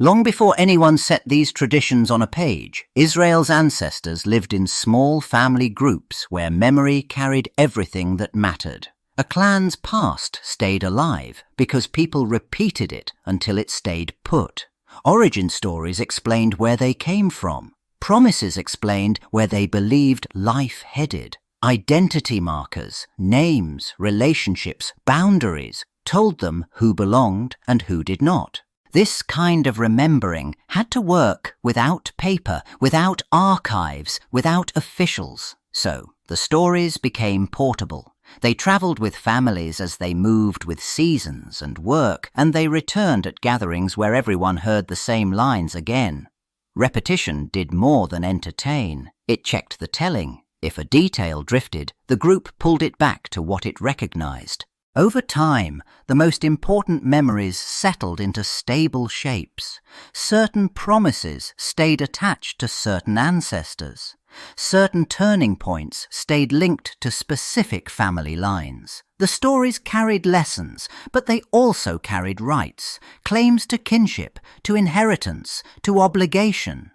Long before anyone set these traditions on a page, Israel's ancestors lived in small family groups where memory carried everything that mattered. A clan's past stayed alive because people repeated it until it stayed put. Origin stories explained where they came from. Promises explained where they believed life headed. Identity markers, names, relationships, boundaries told them who belonged and who did not. This kind of remembering had to work without paper, without archives, without officials. So the stories became portable. They travelled with families as they moved with seasons and work, and they returned at gatherings where everyone heard the same lines again. Repetition did more than entertain. It checked the telling. If a detail drifted, the group pulled it back to what it recognized. Over time, the most important memories settled into stable shapes. Certain promises stayed attached to certain ancestors. Certain turning points stayed linked to specific family lines. The stories carried lessons, but they also carried rights, claims to kinship, to inheritance, to obligation.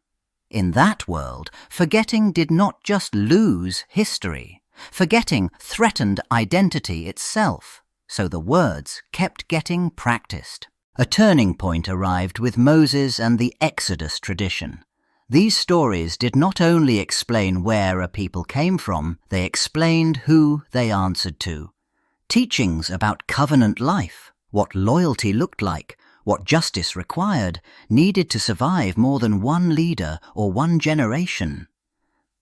In that world, forgetting did not just lose history. Forgetting threatened identity itself. So the words kept getting practiced. A turning point arrived with Moses and the Exodus tradition. These stories did not only explain where a people came from, they explained who they answered to. Teachings about covenant life, what loyalty looked like, what justice required, needed to survive more than one leader or one generation.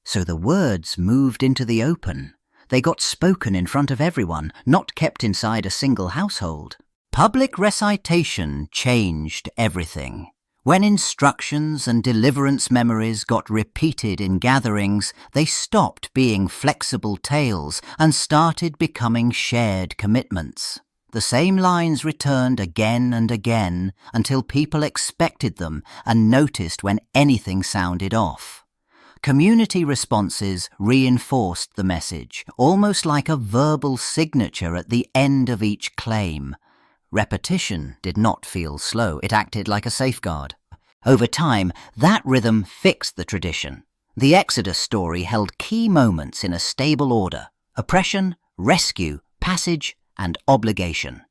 So the words moved into the open. They got spoken in front of everyone, not kept inside a single household. Public recitation changed everything. When instructions and deliverance memories got repeated in gatherings, they stopped being flexible tales and started becoming shared commitments. The same lines returned again and again until people expected them and noticed when anything sounded off. Community responses reinforced the message, almost like a verbal signature at the end of each claim. Repetition did not feel slow, it acted like a safeguard. Over time, that rhythm fixed the tradition. The Exodus story held key moments in a stable order: oppression, rescue, passage, and obligation.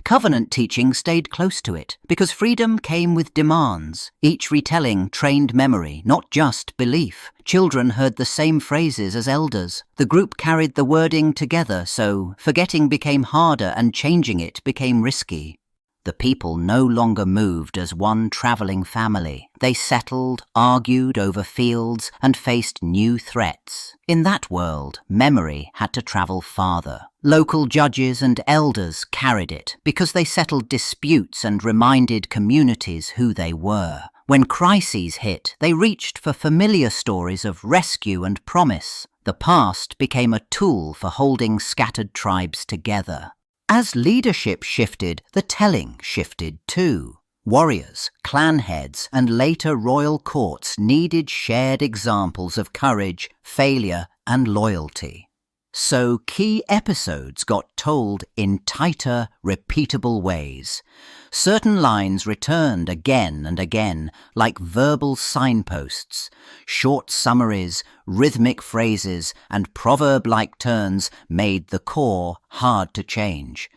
Covenant teaching stayed close to it, because freedom came with demands. Each retelling trained memory, not just belief. Children heard the same phrases as elders. The group carried the wording together, so forgetting became harder and changing it became risky. The people no longer moved as one travelling family. They settled, argued over fields, and faced new threats. In that world, memory had to travel farther. Local judges and elders carried it because they settled disputes and reminded communities who they were. When crises hit, they reached for familiar stories of rescue and promise. The past became a tool for holding scattered tribes together. As leadership shifted, the telling shifted too. Warriors, clan heads, and later royal courts needed shared examples of courage, failure, and loyalty. So key episodes got told in tighter, repeatable ways. Certain lines returned again and again, like verbal signposts. Short summaries, rhythmic phrases, and proverb-like turns made the core hard to change.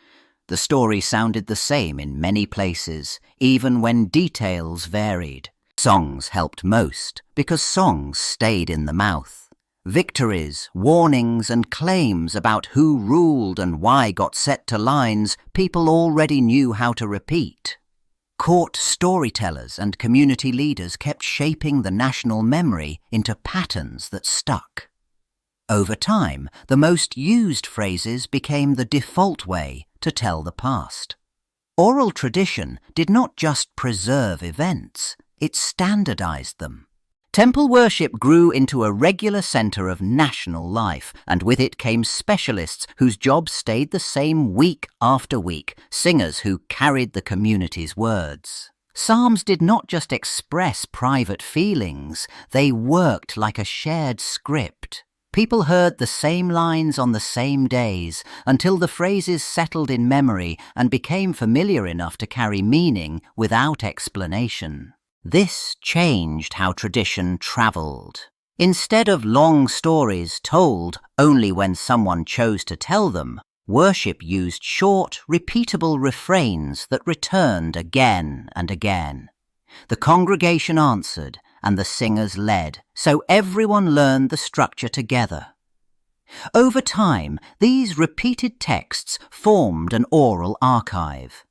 The story sounded the same in many places, even when details varied. Songs helped most, because songs stayed in the mouth. Victories, warnings, and claims about who ruled and why got set to lines people already knew how to repeat. Court storytellers and community leaders kept shaping the national memory into patterns that stuck. Over time, the most used phrases became the default way to tell the past. Oral tradition did not just preserve events, it standardized them. Temple worship grew into a regular center of national life, and with it came specialists whose jobs stayed the same week after week, singers who carried the community's words. Psalms did not just express private feelings, they worked like a shared script. People heard the same lines on the same days, until the phrases settled in memory and became familiar enough to carry meaning without explanation. This changed how tradition traveled. Instead of long stories told only when someone chose to tell them, worship used short, repeatable refrains that returned again and again. The congregation answered and the singers led, so everyone learned the structure together. Over time, these repeated texts formed an oral archive.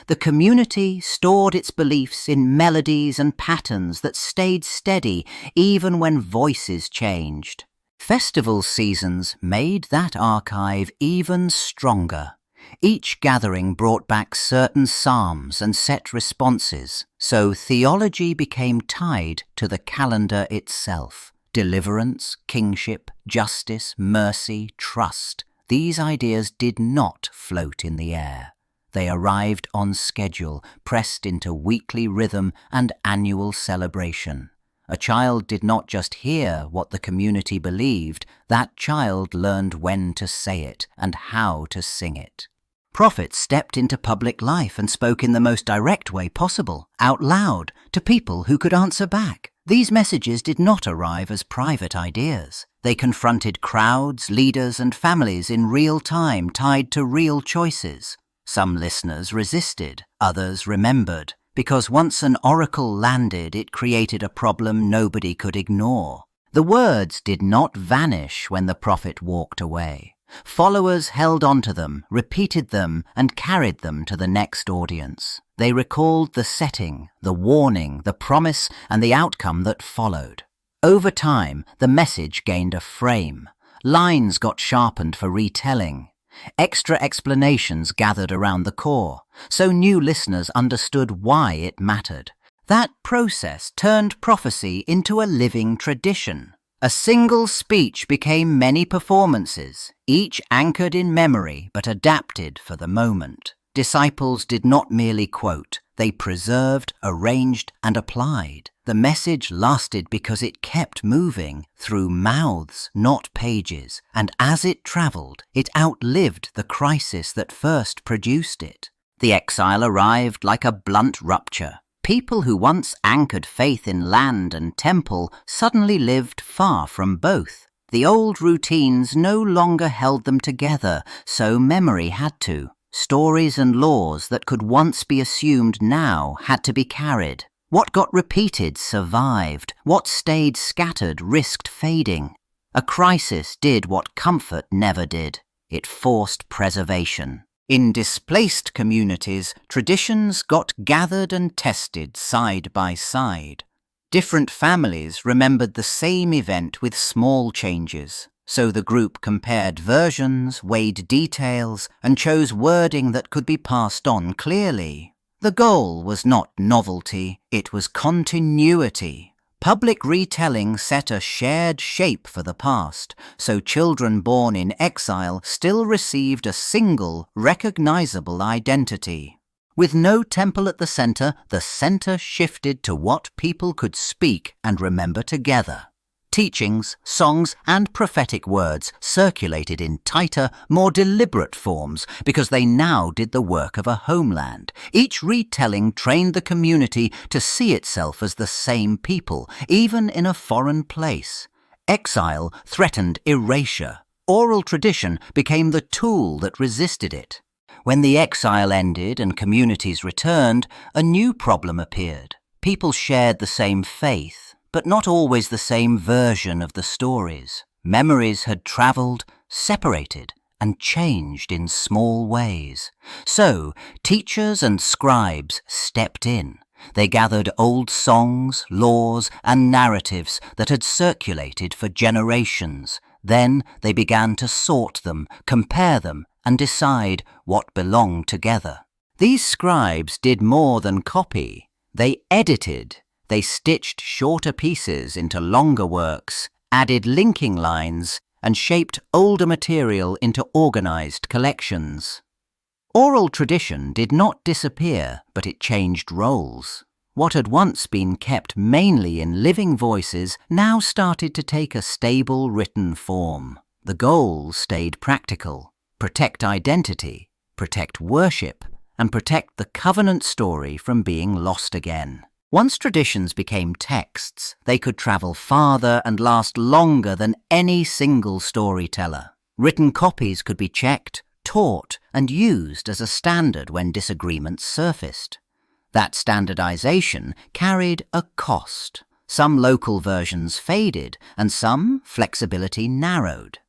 The community stored its beliefs in melodies and patterns that stayed steady even when voices changed. Festival seasons made that archive even stronger. Each gathering brought back certain psalms and set responses, so theology became tied to the calendar itself. Deliverance, kingship, justice, mercy, trust. These ideas did not float in the air. They arrived on schedule, pressed into weekly rhythm and annual celebration. A child did not just hear what the community believed, that child learned when to say it and how to sing it. Prophets stepped into public life and spoke in the most direct way possible, out loud, to people who could answer back. These messages did not arrive as private ideas. They confronted crowds, leaders, and families in real time, tied to real choices. Some listeners resisted, others remembered, because once an oracle landed, it created a problem nobody could ignore. The words did not vanish when the prophet walked away. Followers held onto them, repeated them, and carried them to the next audience. They recalled the setting, the warning, the promise, and the outcome that followed. Over time, the message gained a frame. Lines got sharpened for retelling. Extra explanations gathered around the core, so new listeners understood why it mattered. That process turned prophecy into a living tradition. A single speech became many performances, each anchored in memory but adapted for the moment. Disciples did not merely quote, they preserved, arranged, and applied. The message lasted because it kept moving through mouths, not pages, and as it traveled, it outlived the crisis that first produced it. The exile arrived like a blunt rupture. People who once anchored faith in land and temple suddenly lived far from both. The old routines no longer held them together, so memory had to. Stories and laws that could once be assumed now had to be carried. What got repeated survived. What stayed scattered risked fading. A crisis did what comfort never did. It forced preservation. In displaced communities, traditions got gathered and tested side by side. Different families remembered the same event with small changes, so the group compared versions, weighed details, and chose wording that could be passed on clearly. The goal was not novelty, it was continuity. Public retelling set a shared shape for the past, so children born in exile still received a single, recognizable identity. With no temple at the center shifted to what people could speak and remember together. Teachings, songs, and prophetic words circulated in tighter, more deliberate forms because they now did the work of a homeland. Each retelling trained the community to see itself as the same people, even in a foreign place. Exile threatened erasure. Oral tradition became the tool that resisted it. When the exile ended and communities returned, a new problem appeared. People shared the same faith, but not always the same version of the stories. Memories had traveled, separated, and changed in small ways. So, teachers and scribes stepped in. They gathered old songs, laws, and narratives that had circulated for generations. Then they began to sort them, compare them, and decide what belonged together. These scribes did more than copy. They edited. They stitched shorter pieces into longer works, added linking lines, and shaped older material into organized collections. Oral tradition did not disappear, but it changed roles. What had once been kept mainly in living voices now started to take a stable written form. The goal stayed practical: protect identity, protect worship, and protect the covenant story from being lost again. Once traditions became texts, they could travel farther and last longer than any single storyteller. Written copies could be checked, taught, and used as a standard when disagreements surfaced. That standardization carried a cost. Some local versions faded, and some flexibility narrowed.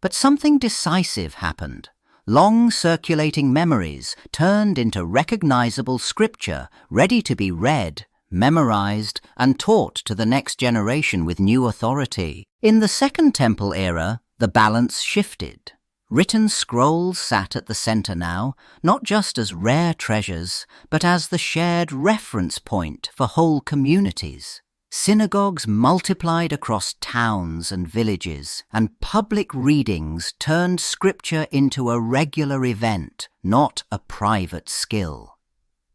But something decisive happened. Long circulating memories turned into recognizable scripture, ready to be read, memorized, and taught to the next generation with new authority. In the Second Temple era, the balance shifted. Written scrolls sat at the center now, not just as rare treasures, but as the shared reference point for whole communities. Synagogues multiplied across towns and villages, and public readings turned scripture into a regular event, not a private skill.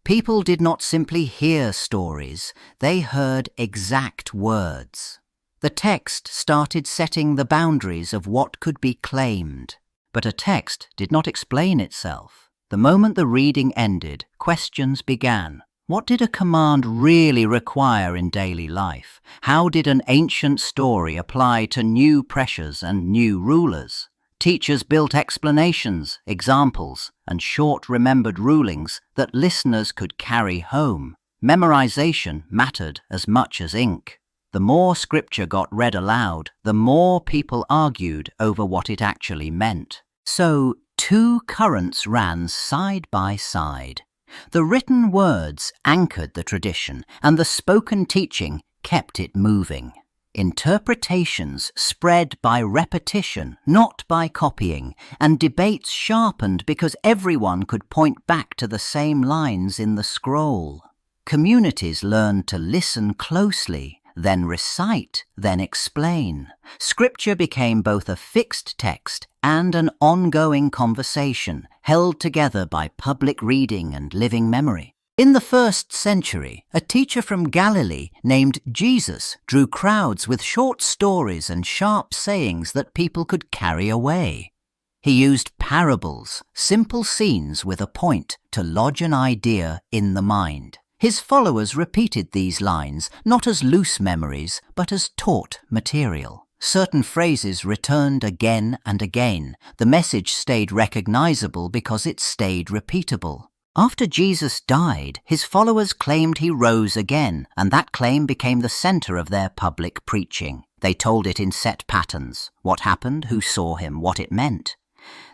People did not simply hear stories, they heard exact words. The text started setting the boundaries of what could be claimed. But a text did not explain itself. The moment the reading ended, questions began. What did a command really require in daily life? How did an ancient story apply to new pressures and new rulers? Teachers built explanations, examples, and short-remembered rulings that listeners could carry home. Memorization mattered as much as ink. The more scripture got read aloud, the more people argued over what it actually meant. So, two currents ran side by side. The written words anchored the tradition, and the spoken teaching kept it moving. Interpretations spread by repetition, not by copying, and debates sharpened because everyone could point back to the same lines in the scroll. Communities learned to listen closely, then recite, then explain. Scripture became both a fixed text and an ongoing conversation, held together by public reading and living memory. In the 1st century, a teacher from Galilee named Jesus drew crowds with short stories and sharp sayings that people could carry away. He used parables, simple scenes with a point, to lodge an idea in the mind. His followers repeated these lines, not as loose memories, but as taught material. Certain phrases returned again and again. The message stayed recognizable because it stayed repeatable. After Jesus died, his followers claimed he rose again, and that claim became the center of their public preaching. They told it in set patterns: what happened, who saw him, what it meant.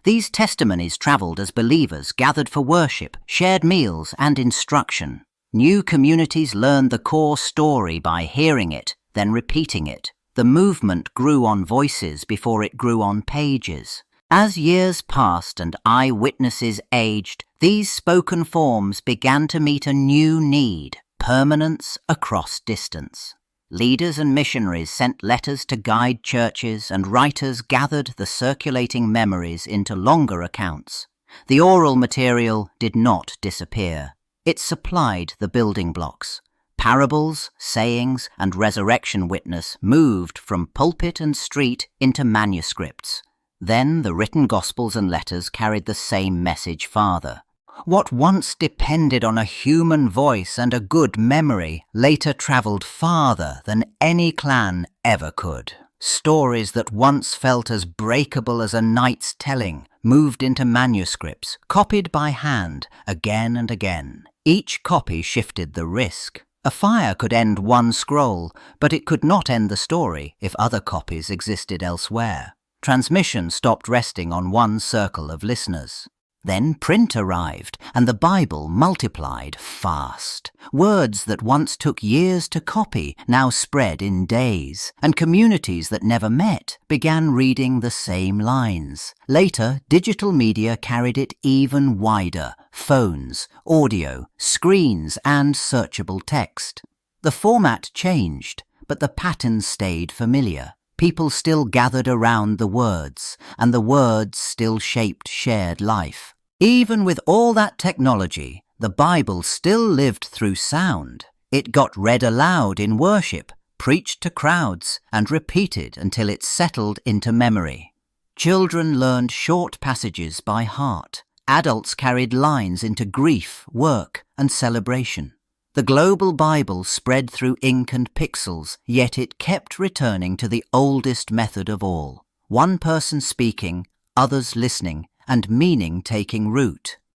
These testimonies traveled as believers gathered for worship, shared meals, and instruction. New communities learned the core story by hearing it, then repeating it. The movement grew on voices before it grew on pages. As years passed and eyewitnesses aged, these spoken forms began to meet a new need: permanence across distance. Leaders and missionaries sent letters to guide churches, and writers gathered the circulating memories into longer accounts. The oral material did not disappear. It supplied the building blocks. Parables, sayings, and resurrection witness moved from pulpit and street into manuscripts. Then the written Gospels and letters carried the same message farther. What once depended on a human voice and a good memory later traveled farther than any clan ever could. Stories that once felt as breakable as a night's telling moved into manuscripts, copied by hand again and again. Each copy shifted the risk. A fire could end one scroll, but it could not end the story if other copies existed elsewhere. Transmission stopped resting on one circle of listeners. Then print arrived, and the Bible multiplied fast. Words that once took years to copy now spread in days, and communities that never met began reading the same lines. Later, digital media carried it even wider: phones, audio, screens, and searchable text. The format changed, but the pattern stayed familiar. People still gathered around the words, and the words still shaped shared life. Even with all that technology, the Bible still lived through sound. It got read aloud in worship, preached to crowds, and repeated until it settled into memory. Children learned short passages by heart. Adults carried lines into grief, work, and celebration. The global Bible spread through ink and pixels, yet it kept returning to the oldest method of all. One person speaking, others listening, and meaning taking root.